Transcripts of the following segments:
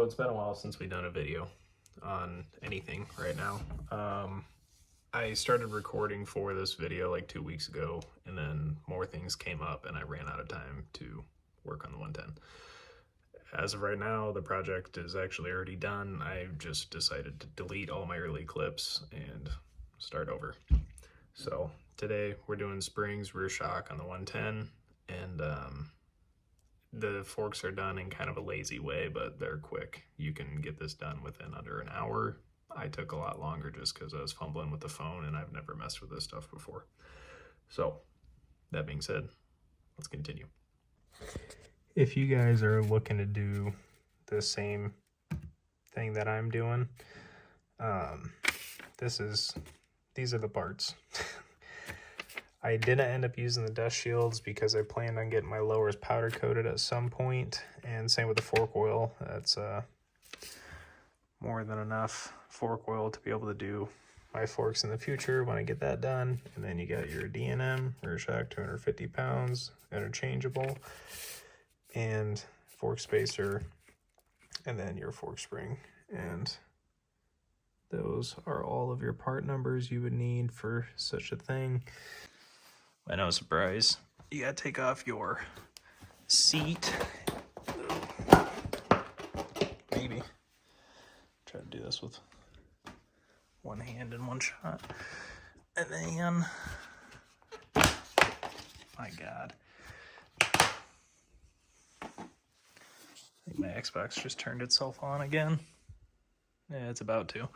So it's been a while since we've done a video on anything right now. I started recording for this video like 2 weeks ago, and then more things came up and I ran out of time to work on the 110. As of right now, the project is actually already done. I just decided to delete all my early clips and start over. So today we're doing springs, rear shock on the 110, and the forks are done in kind of a lazy way, but they're quick. You can get this done within under an hour. I took a lot longer just because I was fumbling with the phone and I've never messed with this stuff before. So that being said, let's continue. If you guys are looking to do the same thing that I'm doing, these are the parts. I didn't end up using the dust shields because I planned on getting my lowers powder coated at some point, and same with the fork oil. That's more than enough fork oil to be able to do my forks in the future when I get that done. And then you got your DNM, rear shock, 250 pounds, interchangeable, and fork spacer, and then your fork spring. And those are all of your part numbers you would need for such a thing. By no surprise, you gotta take off your seat. Maybe try to do this with one hand in one shot. And then, my God, I think my Xbox just turned itself on again. Yeah, it's about to.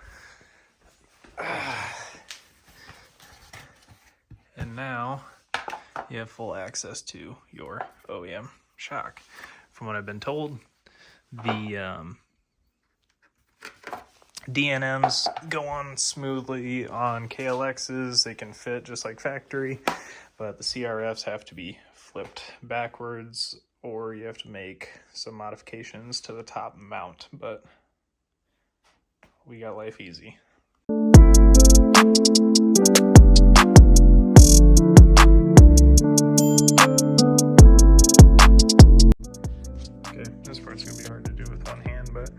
And now you have full access to your OEM shock. From what I've been told, the DNMs go on smoothly on KLXs. They can fit just like factory, but the CRFs have to be flipped backwards, or you have to make some modifications to the top mount, but we got life easy. This part's gonna be hard to do with one hand, but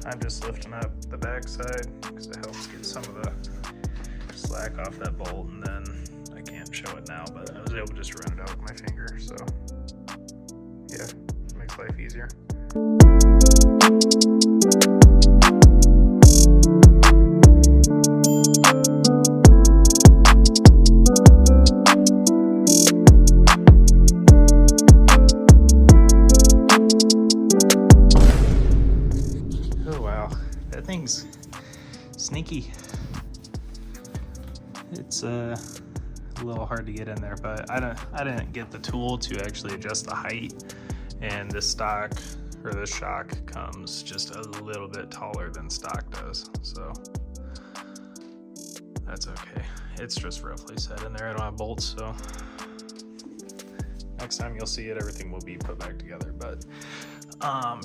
I'm just lifting up the back side because it helps get some of the slack off that bolt, and then I can't show it now, but I was able to just run it out with my finger, so yeah, it makes life easier. Thing's sneaky. It's a little hard to get in there, but I didn't get the tool to actually adjust the height, and this stock or this shock comes just a little bit taller than stock does, so that's okay. It's just roughly set in there. I don't have bolts, so next time you'll see it, everything will be put back together. But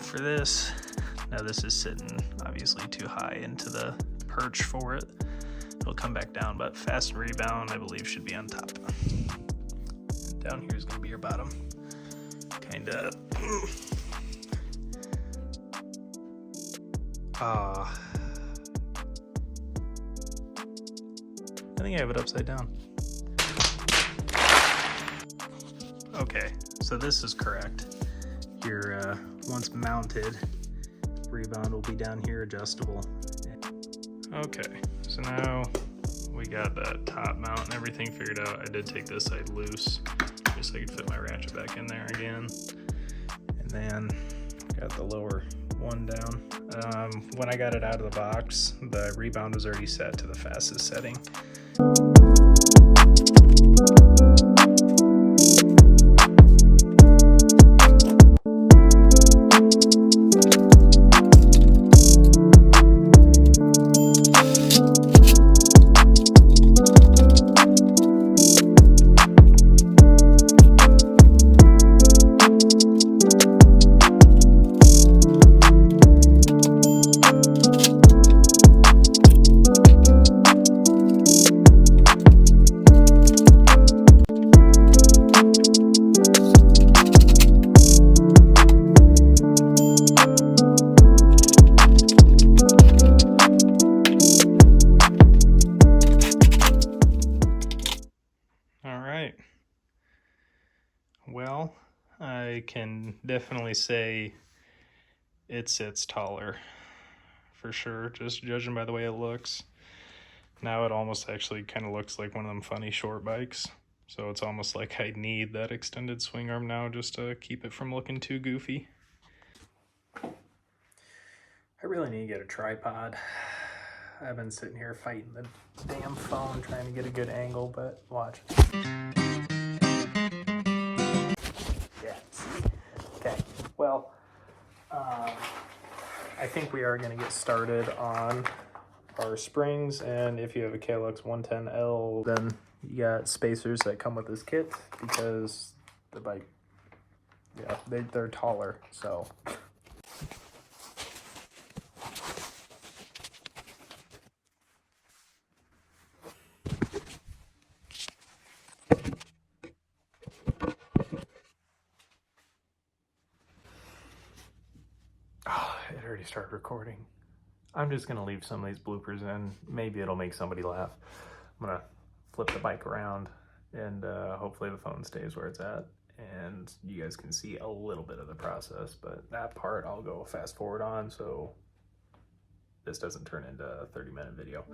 for this, now this is sitting obviously too high into the perch for it. It'll come back down, but fast and rebound, I believe, should be on top. And down here is going to be your bottom. Kinda. I think I have it upside down. Okay, so this is correct. Your once mounted rebound will be down here, adjustable. Okay, so now we got that top mount and everything figured out. I did take this side loose just so I could fit my ratchet back in there again, and then got the lower one down. When I got it out of the box, the rebound was already set to the fastest setting. I can definitely say it sits taller for sure, just judging by the way it looks. Now it almost actually kind of looks like one of them funny short bikes. So it's almost like I need that extended swing arm now just to keep it from looking too goofy. I really need to get a tripod. I've been sitting here fighting the damn phone trying to get a good angle, but watch. Yeah, see? Okay, well, I think we are going to get started on our springs, and if you have a Klx110 then you got spacers that come with this kit because the bike, yeah, they're taller, so. Oh, it already started recording. I'm just gonna leave some of these bloopers in. Maybe it'll make somebody laugh. I'm gonna flip the bike around and hopefully the phone stays where it's at and you guys can see a little bit of the process, but that part I'll go fast forward on so this doesn't turn into a 30-minute video.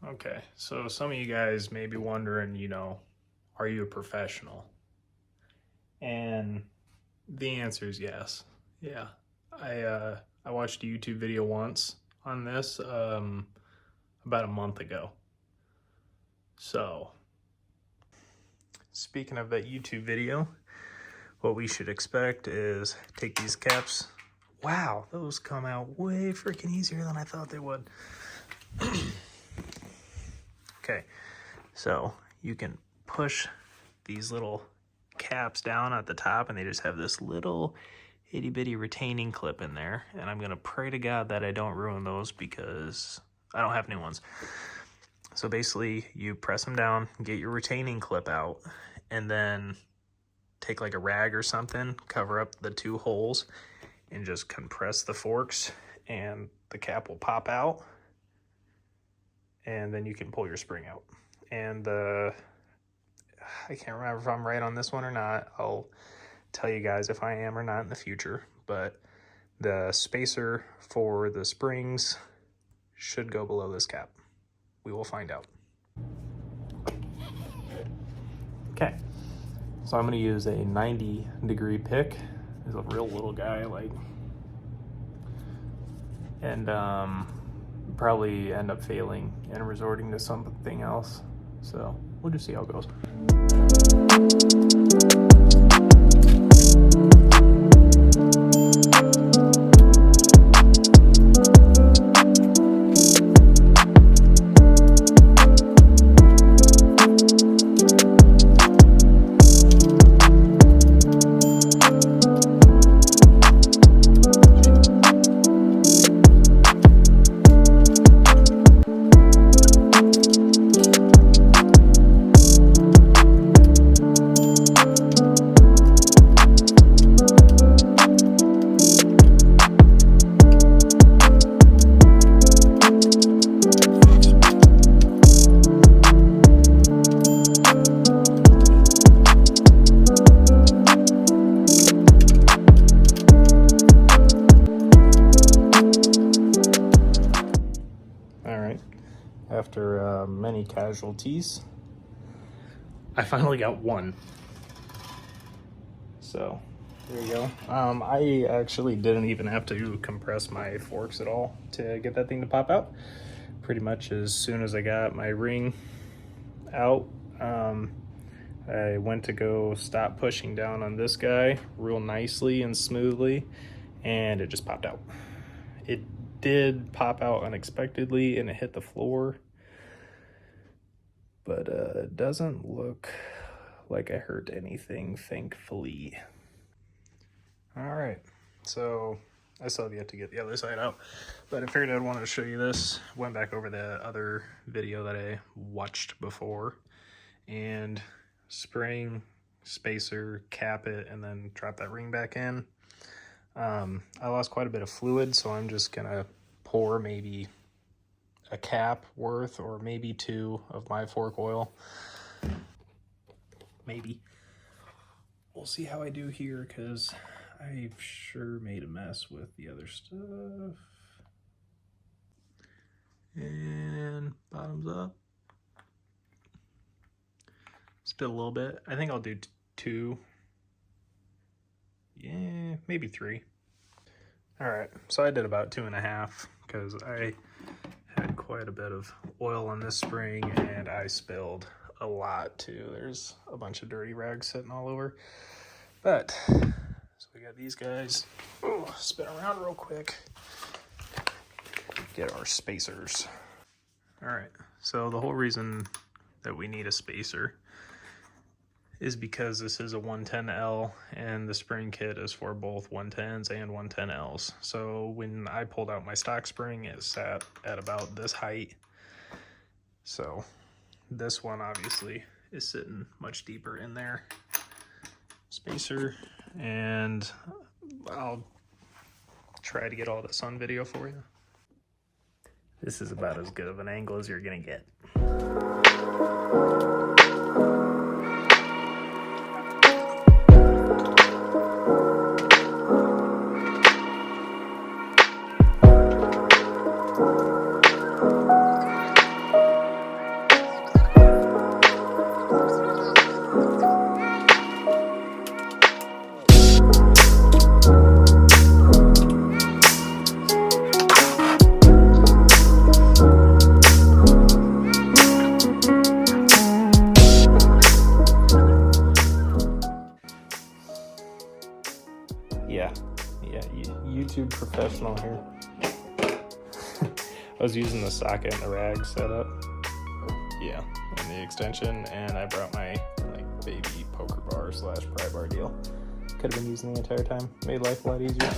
Okay, so some of you guys may be wondering, you know, are you a professional? And the answer is yes. Yeah, I watched a YouTube video once on this about a month ago. So, speaking of that YouTube video, what we should expect is take these caps. Wow, those come out way freaking easier than I thought they would. Okay, so you can push these little caps down at the top and they just have this little itty bitty retaining clip in there. And I'm gonna pray to God that I don't ruin those because I don't have new ones. So basically you press them down, get your retaining clip out, and then take like a rag or something, cover up the two holes and just compress the forks and the cap will pop out. And then you can pull your spring out. And I can't remember if I'm right on this one or not. I'll tell you guys if I am or not in the future. But the spacer for the springs should go below this cap. We will find out. Okay, so I'm gonna use a 90-degree pick. It's a real little guy, like, and probably end up failing and resorting to something else. So we'll just see how it goes. After many casualties, I finally got one. So there you go. I actually didn't even have to compress my forks at all to get that thing to pop out. Pretty much as soon as I got my ring out, I went to go stop pushing down on this guy real nicely and smoothly, and it just popped out. It did pop out unexpectedly and it hit the floor, but it doesn't look like I hurt anything, thankfully. All right, so I still have yet to get the other side out, but I figured I'd want to show you this. Went back over the other video that I watched before, and spring, spacer, cap it, and then drop that ring back in. I lost quite a bit of fluid, so I'm just gonna pour maybe a cap worth or maybe 2 of my fork oil. Maybe. We'll see how I do here, because I've sure made a mess with the other stuff. And bottoms up. Spit a little bit. I think I'll do 2. Yeah, maybe 3. All right, so I did about 2.5 because I had quite a bit of oil on this spring and I spilled a lot too. There's a bunch of dirty rags sitting all over. But, so we got these guys. Ooh, spin around real quick. Get our spacers. All right, so the whole reason that we need a spacer is because this is a 110L and the spring kit is for both 110s and 110Ls. So when I pulled out my stock spring, it sat at about this height. So this one obviously is sitting much deeper in there. Spacer, and I'll try to get all this on video for you. This is about as good of an angle as you're gonna get. Yeah, YouTube professional here. I was using the socket and the rag setup. Yeah, and the extension, and I brought my baby poker bar / pry bar deal. Could have been using the entire time. Made life a lot easier.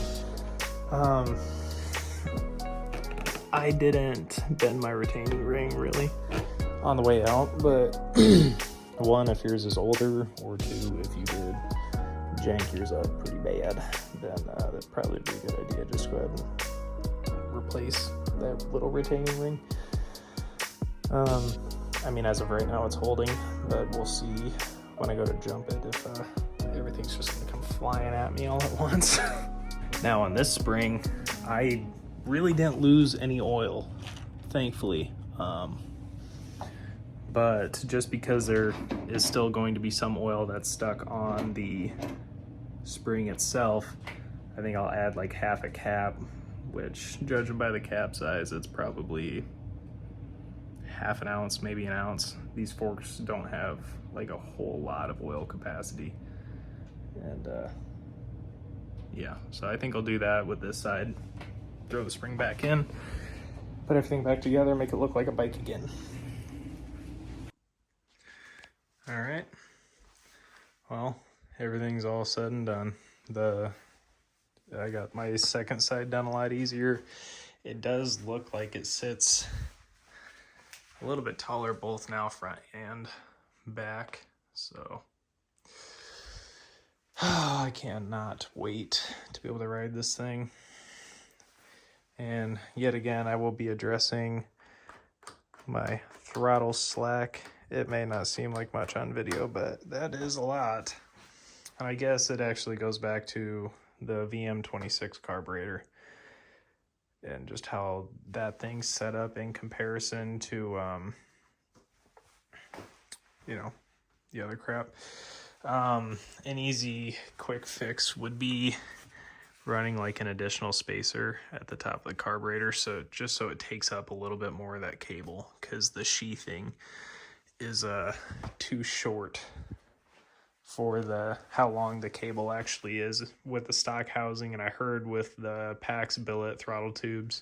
I didn't bend my retaining ring really on the way out, but 1, if yours is older, or 2, if you did jank yours up pretty bad, then that'd probably be a good idea. Just go ahead and replace that little retaining ring. I mean, as of right now, it's holding, but we'll see when I go to jump it if everything's just gonna come flying at me all at once. Now on this spring, I really didn't lose any oil, thankfully. But just because there is still going to be some oil that's stuck on the spring itself, I think I'll add like half a cap, which, judging by the cap size, it's probably half an ounce, maybe an ounce. These forks don't have like a whole lot of oil capacity. And yeah, so I think I'll do that with this side. Throw the spring back in, put everything back together, make it look like a bike again. All right, well, everything's all said and done. I got my second side done a lot easier. It does look like it sits a little bit taller both now, front and back. So I cannot wait to be able to ride this thing. And yet again, I will be addressing my throttle slack. It may not seem like much on video, but that is a lot. And I guess it actually goes back to the VM26 carburetor and just how that thing's set up in comparison to, you know, the other crap. An easy quick fix would be running like an additional spacer at the top of the carburetor, so just so it takes up a little bit more of that cable, because the sheathing is too short for the how long the cable actually is with the stock housing, and I heard with the PAX billet throttle tubes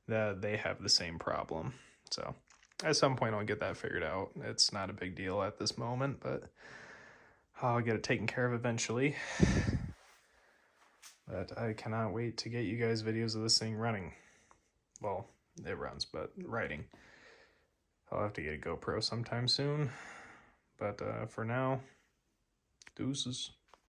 that they have the same problem. So at some point I'll get that figured out. It's not a big deal at this moment, but I'll get it taken care of eventually. But I cannot wait to get you guys videos of this thing running. Well, it runs, but riding. I'll have to get a GoPro sometime soon. But for now, deuces.